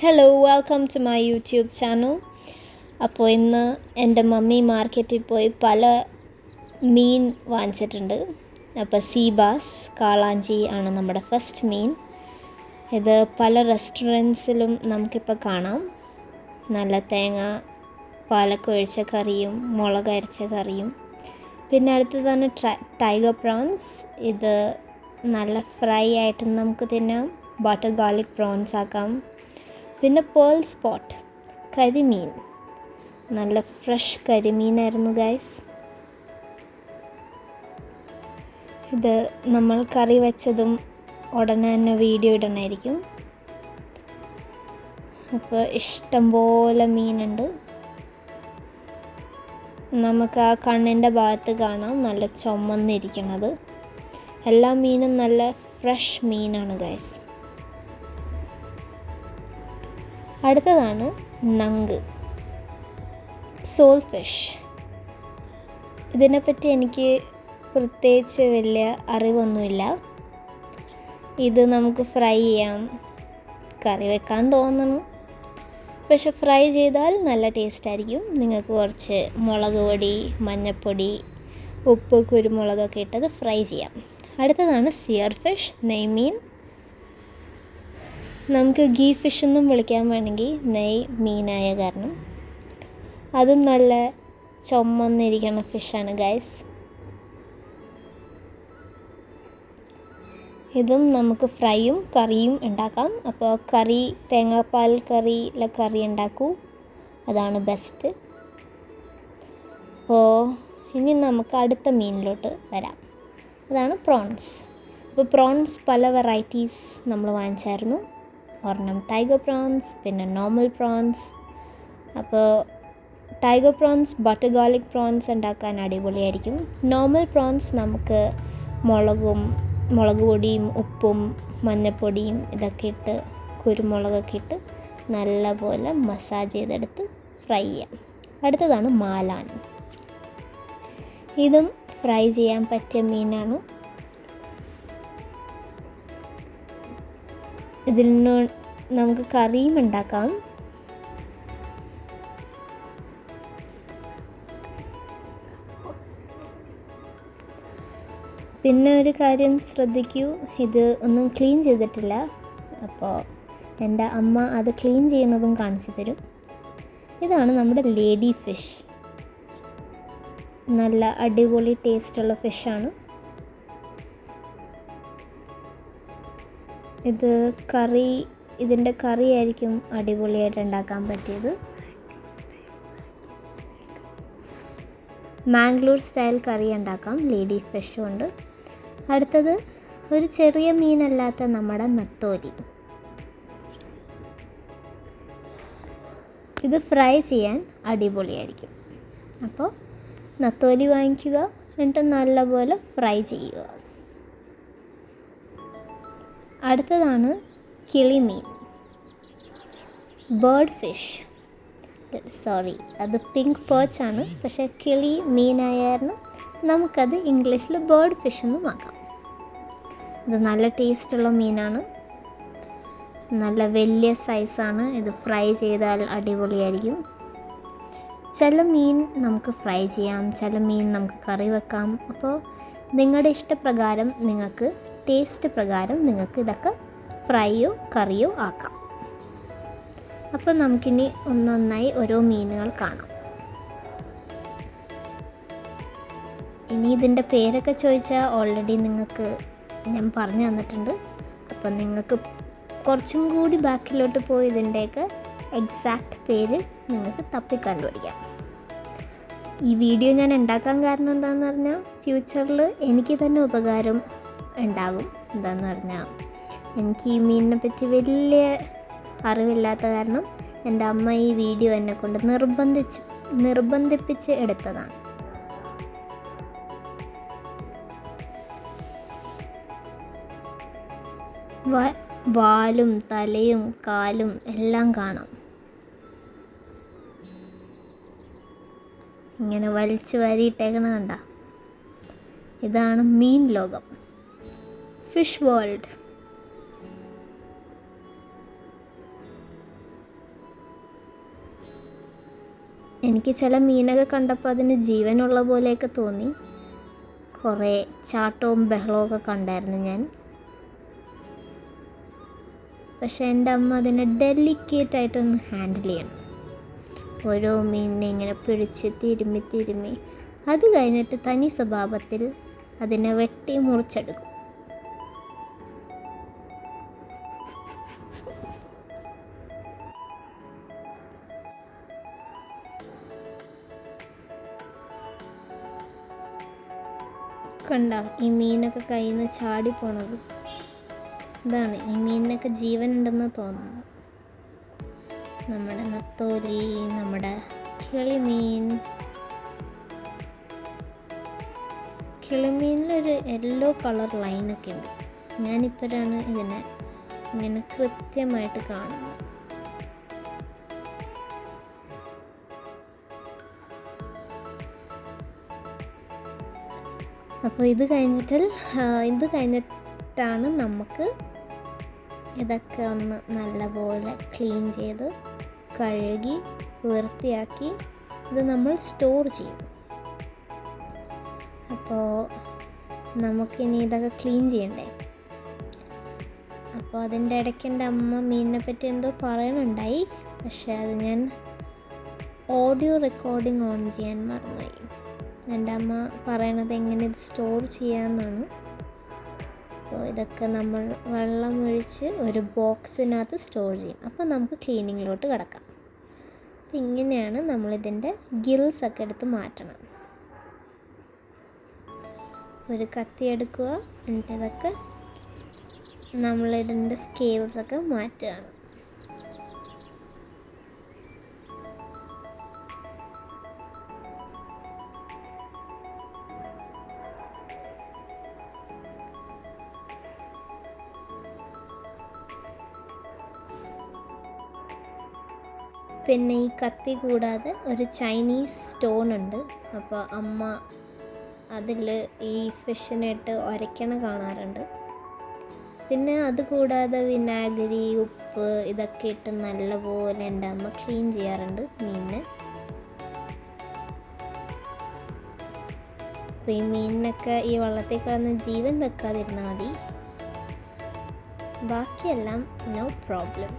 Hello welcome to my YouTube channel. അപ്പോൾ ഇന്ന് എൻ്റെ മമ്മി മാർക്കറ്റിൽ പോയി പല മീൻ വാങ്ങിച്ചിട്ടുണ്ട്. അപ്പോൾ സീ ബാസ് കാളാഞ്ചി ആണ് നമ്മുടെ ഫസ്റ്റ് മീൻ. ഇത് പല റെസ്റ്റോറൻറ്റ്സിലും നമുക്കിപ്പോൾ കാണാം. നല്ല തേങ്ങ പാലൊക്കെ ഒഴിച്ച കറിയും മുളക് അരച്ച കറിയും. പിന്നെ അടുത്തതാണ് ടൈഗർ പ്രോൺസ്. ഇത് നല്ല ഫ്രൈ ആയിട്ട് നമുക്ക് തിന്നാം. ബട്ടർ ഗാർലിക് പ്രോൺസ് ആക്കാം. പിന്നെ പേൾ സ്പോട്ട് കരിമീൻ, നല്ല ഫ്രഷ് കരിമീനായിരുന്നു ഗൈസ്. ഇത് നമ്മൾ കറി വെച്ചതും ഉടനെ തന്നെ വീഡിയോ ഇടണമായിരിക്കും. അപ്പോൾ ഇഷ്ടംപോലെ മീനുണ്ട്. നമുക്ക് ആ കണ്ണിൻ്റെ ഭാഗത്ത് കാണാം നല്ല ചുമന്നിരിക്കണത്. എല്ലാ മീനും നല്ല ഫ്രഷ് മീനാണ് ഗൈസ്. അടുത്തതാണ് നങ്ക് സോൾ ഫിഷ്. ഇതിനെപ്പറ്റി എനിക്ക് പ്രത്യേകിച്ച് വലിയ അറിവൊന്നുമില്ല. ഇത് നമുക്ക് ഫ്രൈ ചെയ്യാം, കറി വെക്കാൻ തോന്നണം. പക്ഷെ ഫ്രൈ ചെയ്താൽ നല്ല ടേസ്റ്റ് ആയിരിക്കും. നിങ്ങൾക്ക് കുറച്ച് മുളക് പൊടി, മഞ്ഞൾപ്പൊടി, ഉപ്പ്, കുരുമുളകൊക്കെ ഇട്ടത് ഫ്രൈ ചെയ്യാം. അടുത്തതാണ് സിയർ ഫിഷ്, നെയ്മീൻ. നമുക്ക് ഗീ ഫിഷ് എന്നും വിളിക്കാൻ വേണമെങ്കിൽ നെയ് മീനായ കാരണം. അതും നല്ല ചുമന്നിരിക്കുന്ന ഫിഷാണ് ഗൈസ്. ഇതും നമുക്ക് ഫ്രൈയും കറിയും ഉണ്ടാക്കാം. അപ്പോൾ കറി തേങ്ങാപ്പാൽ കറി ഉണ്ടാക്കൂ, അതാണ് ബെസ്റ്റ്. അപ്പോൾ ഇനി നമുക്ക് അടുത്ത മീനിലോട്ട് വരാം. അതാണ് പ്രോൺസ്. അപ്പോൾ പ്രോൺസ് പല വെറൈറ്റീസ് നമ്മൾ വാങ്ങിച്ചായിരുന്നു. ഒരെണ്ണം ടൈഗർ പ്രോൺസ്, പിന്നെ നോർമൽ പ്രോൺസ്. അപ്പോൾ tiger prawns butter garlic prawns ഉണ്ടാക്കാൻ അടിപൊളിയായിരിക്കും. നോർമൽ പ്രോൺസ് നമുക്ക് മുളക് പൊടിയും ഉപ്പും മഞ്ഞൾപ്പൊടിയും ഇതൊക്കെ ഇട്ട് കുരുമുളകൊക്കെ ഇട്ട് നല്ലപോലെ മസാജ് ചെയ്തെടുത്ത് ഫ്രൈ ചെയ്യാം. അടുത്തതാണ് മാലാൻ. ഇതും ഫ്രൈ ചെയ്യാൻ പറ്റിയ മീനാണ്. ഇതിൽ നിന്ന് നമുക്ക് കറിയും ഉണ്ടാക്കാം. പിന്നെ ഒരു കാര്യം ശ്രദ്ധിക്കൂ, ഇത് ഒന്നും ക്ലീൻ ചെയ്തിട്ടില്ല. അപ്പോൾ എൻ്റെ അമ്മ അത് ക്ലീൻ ചെയ്യുന്നതും കാണിച്ചു തരും. ഇതാണ് നമ്മുടെ ലേഡി ഫിഷ്. നല്ല അടിപൊളി ടേസ്റ്റുള്ള ഫിഷാണ്. ഇതിൻ്റെ കറി ആയിരിക്കും അടിപൊളിയായിട്ട് ഉണ്ടാക്കാൻ പറ്റിയത്. മാംഗ്ലൂർ സ്റ്റൈൽ കറി ഉണ്ടാക്കാം ലേഡി ഫിഷ് കൊണ്ട്. അടുത്തത് ഒരു ചെറിയ മീനല്ലാത്ത നമ്മുടെ നത്തോലി. ഇത് ഫ്രൈ ചെയ്യാൻ അടിപൊളിയായിരിക്കും. അപ്പോൾ നത്തോലി വാങ്ങിക്കുക, എന്നിട്ട് നല്ലപോലെ ഫ്രൈ ചെയ്യുക. അടുത്തതാണ് കിളിമീൻ, ബേർഡ് ഫിഷ്. അത് പിങ്ക് പേർച്ചാണ്. പക്ഷേ കിളി മീനായിരുന്നു, നമുക്കത് ഇംഗ്ലീഷിൽ ബേർഡ് ഫിഷ് എന്നും ആക്കാം. ഇത് നല്ല ടേസ്റ്റുള്ള മീനാണ്. നല്ല വലിയ സൈസാണ്. ഇത് ഫ്രൈ ചെയ്താൽ അടിപൊളിയായിരിക്കും. ചില മീൻ നമുക്ക് ഫ്രൈ ചെയ്യാം, ചില മീൻ നമുക്ക് കറി വെക്കാം. അപ്പോൾ നിങ്ങളുടെ ഇഷ്ടപ്രകാരം, നിങ്ങൾക്ക് ടേസ്റ്റ് പ്രകാരം നിങ്ങൾക്ക് ഇതൊക്കെ ഫ്രൈയോ കറിയോ ആക്കാം. അപ്പോൾ നമുക്കിനി ഒന്നൊന്നായി ഓരോ മീനുകൾ കാണാം. ഇനി ഇതിൻ്റെ പേരൊക്കെ ചോദിച്ചാൽ ഓൾറെഡി നിങ്ങൾക്ക് ഞാൻ പറഞ്ഞു തന്നിട്ടുണ്ട്. അപ്പോൾ നിങ്ങൾക്ക് കുറച്ചും കൂടി ബാക്കിലോട്ട് പോയി ഇതിൻ്റെയൊക്കെ എക്സാക്റ്റ് പേര് നിങ്ങൾക്ക് തപ്പിക്കണ്ടുപിടിക്കാം. ഈ വീഡിയോ ഞാൻ ഉണ്ടാക്കാൻ കാരണം എന്താണെന്ന് പറഞ്ഞാൽ ഫ്യൂച്ചറിൽ എനിക്ക് തന്നെ ഉപകാരം ഉണ്ടാകും. എന്താണെന്ന് പറഞ്ഞാൽ എനിക്ക് ഈ മീനിനെ പറ്റി വലിയ അറിവില്ലാത്ത കാരണം എൻ്റെ അമ്മ ഈ വീഡിയോ എന്നെ കൊണ്ട് നിർബന്ധിപ്പിച്ച് എടുത്തതാണ്. വാലും തലയും കാലും എല്ലാം കാണാം. ഇങ്ങനെ വലിച്ചു വാരിയിട്ടേക്കണ കണ്ട. ഇതാണ് മീൻ ലോകം, ഫിഷ് വേൾഡ്. എനിക്ക് ചില മീനൊക്കെ കണ്ടപ്പോൾ അതിന് ജീവനുള്ള പോലെയൊക്കെ തോന്നി. കുറേ ചാട്ടവും ബഹളവും ഒക്കെ കണ്ടായിരുന്നു ഞാൻ. പക്ഷേ എൻ്റെ അമ്മ അതിനെ ഡെലിക്കേറ്റായിട്ടൊന്ന് ഹാൻഡിൽ ചെയ്യണം. ഓരോ മീനിനെ ഇങ്ങനെ പിടിച്ച് തിരുമ്മി അത് കഴിഞ്ഞിട്ട് തനി സ്വഭാവത്തിൽ അതിനെ വെട്ടി മുറിച്ചെടുക്കും. കണ്ട ഈ മീനൊക്കെ കയ്യിൽ നിന്ന് ചാടി പോണത്. ഇതാണ്, ഈ മീനിനൊക്കെ ജീവനുണ്ടെന്ന് തോന്നുന്നു. നമ്മുടെ നത്തോലി, നമ്മുടെ കിളിമീനിലൊരു യെല്ലോ കളർ ലൈനൊക്കെ ഉണ്ട്. ഞാനിപ്പോഴാണ് ഇതിനെ ഇങ്ങനെ കൃത്യമായിട്ട് കാണുന്നത്. അപ്പോൾ ഇത് കഴിഞ്ഞിട്ടാണ് നമുക്ക് ഇതൊക്കെ ഒന്ന് നല്ലപോലെ ക്ലീൻ ചെയ്ത് കഴുകി വൃത്തിയാക്കി ഇത് നമ്മൾ സ്റ്റോർ ചെയ്യും. അപ്പോൾ നമുക്കിനി ഇതൊക്കെ ക്ലീൻ ചെയ്യണ്ടേ. അപ്പോൾ അതിൻ്റെ ഇടയ്ക്ക് എൻ്റെ അമ്മ മീനിനെ പറ്റി എന്തോ പറയണുണ്ടായി. പക്ഷേ അത് ഞാൻ ഓഡിയോ റെക്കോർഡിംഗ് ഓൺ ചെയ്യാൻ മറന്നുപോയി. എൻ്റെ അമ്മ പറയണത് എങ്ങനെ ഇത് സ്റ്റോർ ചെയ്യാമെന്നാണ്. അപ്പോൾ ഇതൊക്കെ നമ്മൾ വെള്ളം ഒഴിച്ച് ഒരു ബോക്സിനകത്ത് സ്റ്റോർ ചെയ്യും. അപ്പോൾ നമുക്ക് ക്ലീനിങ്ങിലോട്ട് കിടക്കാം. അപ്പോൾ ഇങ്ങനെയാണ് നമ്മളിതിൻ്റെ ഗിൽസൊക്കെ എടുത്ത് മാറ്റണം. ഒരു കത്തി എടുക്കുക, എന്നിട്ട് ഇതൊക്കെ നമ്മളിതിൻ്റെ സ്കെയിൽസൊക്കെ മാറ്റുകയാണ്. പിന്നെ ഈ കത്തി കൂടാതെ ഒരു ചൈനീസ് സ്റ്റോൺ ഉണ്ട്. അപ്പോൾ അമ്മ അതിൽ ഈ ഫിഷിനിട്ട് ഉരയ്ക്കണ കാണാറുണ്ട്. പിന്നെ അതുകൂടാതെ വിനാഗിരി, ഉപ്പ് ഇതൊക്കെ ഇട്ട് നല്ലപോലെ എൻ്റെ അമ്മ ക്ലീൻ ചെയ്യാറുണ്ട് മീനിനെ. അപ്പോൾ ഈ മീനിനൊക്കെ ഈ വെള്ളത്തിൽ കിടന്ന് ജീവൻ വെക്കാതിരുന്നാൽ മതി. ബാക്കിയെല്ലാം നോ പ്രോബ്ലം.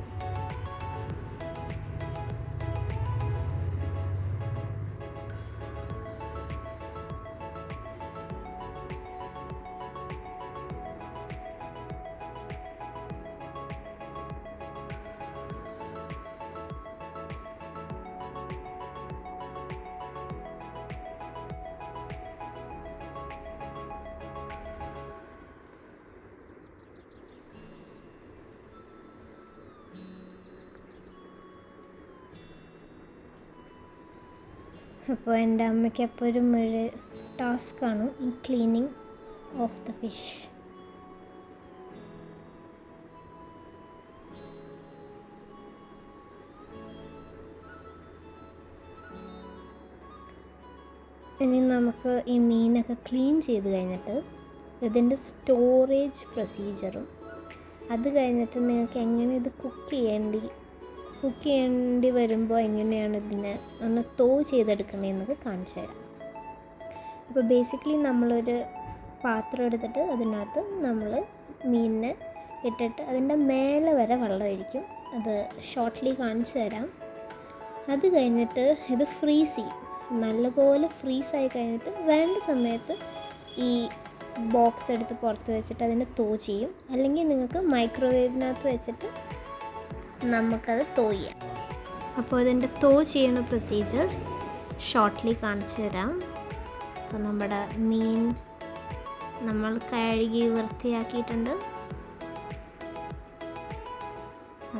അപ്പോൾ എൻ്റെ അമ്മയ്ക്ക് എപ്പോഴും ഒരു ടാസ്ക്കാണ് ഈ ക്ലീനിങ് ഓഫ് ദ ഫിഷ്. ഇനി നമുക്ക് ഈ മീനൊക്കെ ക്ലീൻ ചെയ്ത് കഴിഞ്ഞിട്ട് ഇതിൻ്റെ സ്റ്റോറേജ് പ്രൊസീജിയറും അത് കഴിഞ്ഞിട്ട് നിങ്ങൾക്ക് എങ്ങനെ ഇത് കുക്ക് ചെയ്യേണ്ടി വരുമ്പോൾ എങ്ങനെയാണ് ഇതിനെ ഒന്ന് ചെയ്തെടുക്കണേന്നൊക്കെ കാണിച്ചു തരാം. അപ്പോൾ ബേസിക്കലി നമ്മളൊരു പാത്രം എടുത്തിട്ട് അതിനകത്ത് നമ്മൾ മീനിനെ ഇട്ടിട്ട് അതിൻ്റെ മേലെ വരെ വെള്ളം ഒഴിക്കും. അത് ഷോർട്ട്ലി കാണിച്ചു തരാം. അത് കഴിഞ്ഞിട്ട് ഇത് ഫ്രീസ് ചെയ്യും. നല്ലപോലെ ഫ്രീസായി കഴിഞ്ഞിട്ട് വേണ്ട സമയത്ത് ഈ ബോക്സ് എടുത്ത് പുറത്ത് വെച്ചിട്ട് അതിൻ്റെ ചെയ്യും. അല്ലെങ്കിൽ നിങ്ങൾക്ക് മൈക്രോവേവിനകത്ത് വെച്ചിട്ട് നമുക്കത് ചെയ്യാം. അപ്പോൾ ഇതിൻ്റെ ചെയ്യണ പ്രൊസീജിയർ ഷോർട്ട്ലി കാണിച്ചു തരാം. അപ്പോൾ നമ്മുടെ മീൻ നമ്മൾ കഴുകി വൃത്തിയാക്കിയിട്ടുണ്ട്.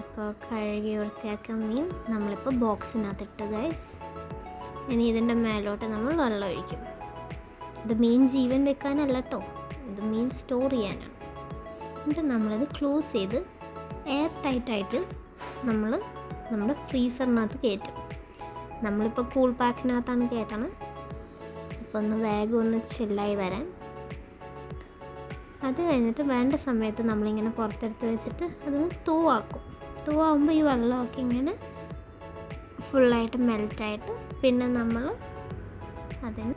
അപ്പോൾ കഴുകി വൃത്തിയാക്കിയ മീൻ നമ്മളിപ്പോൾ ബോക്സിനകത്തിട്ട് ഗൈസ്. ഇനി ഇതിൻ്റെ മേലോട്ട് നമ്മൾ വെള്ളം ഒഴിക്കും. ഇത് മീൻ ജീവൻ വെക്കാനല്ല കേട്ടോ, ഇത് മീൻ സ്റ്റോർ ചെയ്യാനാണ്. എന്നിട്ട് നമ്മളിത് ക്ലോസ് ചെയ്ത് എയർ ടൈറ്റായിട്ട് നമ്മൾ നമ്മുടെ ഫ്രീസറിനകത്ത് കയറ്റും. നമ്മളിപ്പോൾ കൂൾ പാക്കിനകത്താണ് കയറ്റണം. അപ്പോൾ ഒന്ന് വേഗം ഒന്ന് ചില്ലായി വരാൻ. അത് കഴിഞ്ഞിട്ട് വേണ്ട സമയത്ത് നമ്മളിങ്ങനെ പുറത്തെടുത്ത് വെച്ചിട്ട് അത് തൂവാക്കും. തൂവാകുമ്പോൾ ഈ വെള്ളമൊക്കെ ഇങ്ങനെ ഫുള്ളായിട്ട് മെൽറ്റായിട്ട് പിന്നെ നമ്മൾ അതിന്